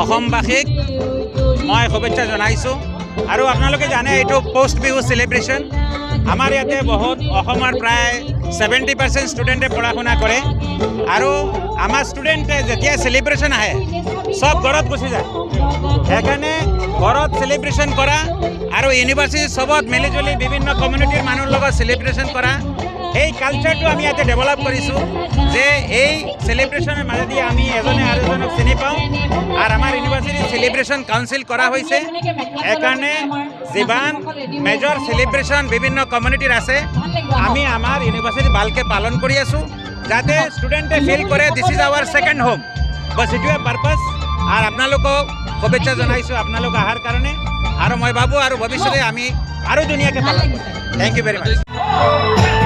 অসমবাসীক মই শুভেচ্ছা জনাইছোঁ। আৰু আপোনালোকে জানে এইটো পোষ্ট বিহু চেলিব্ৰেশ্যন। আমাৰ ইয়াতে বহুত অসমৰ প্ৰায় 70% ষ্টুডেণ্টে পঢ়া শুনা কৰে আৰু আমাৰ ষ্টুডেণ্টে যেতিয়া চেলিব্ৰেশ্যন আহে চব ঘৰত গুচি যায়। সেইকাৰণে ঘৰত চেলিব্ৰেশ্যন কৰা আৰু ইউনিভাৰ্চিটি চবত মিলিজুলি বিভিন্ন কমিউনিটিৰ মানুহৰ লগত চেলিব্ৰেশ্যন কৰা এই কালচাৰটো আমি ইয়াতে ডেভেলপ কৰিছোঁ যে এই চেলিব্ৰেশ্যনৰ মাজেদি আমি এজনে আৰু এজনক চিনি পাওঁ। আৰু আমাৰ ইউনিভাৰ্চিটি চেলিব্ৰেশ্যন কাউন্সিল কৰা হৈছে। সেইকাৰণে যিমান মেজৰ চেলিব্ৰেশ্যন বিভিন্ন কমিউনিটিৰ আছে আমি আমাৰ ইউনিভাৰ্চিটি ভালকৈ পালন কৰি আছোঁ যাতে ষ্টুডেণ্টে ফিল কৰে this is our second home. বছ এইটোৱে পাৰ্পাছ। আৰু আপোনালোকক শুভেচ্ছা জনাইছোঁ আপোনালোক অহাৰ কাৰণে। আৰু মই ভাবোঁ আৰু ভৱিষ্যতে আমি আৰু ধুনীয়াকৈ পালন কৰিম। Thank you very much.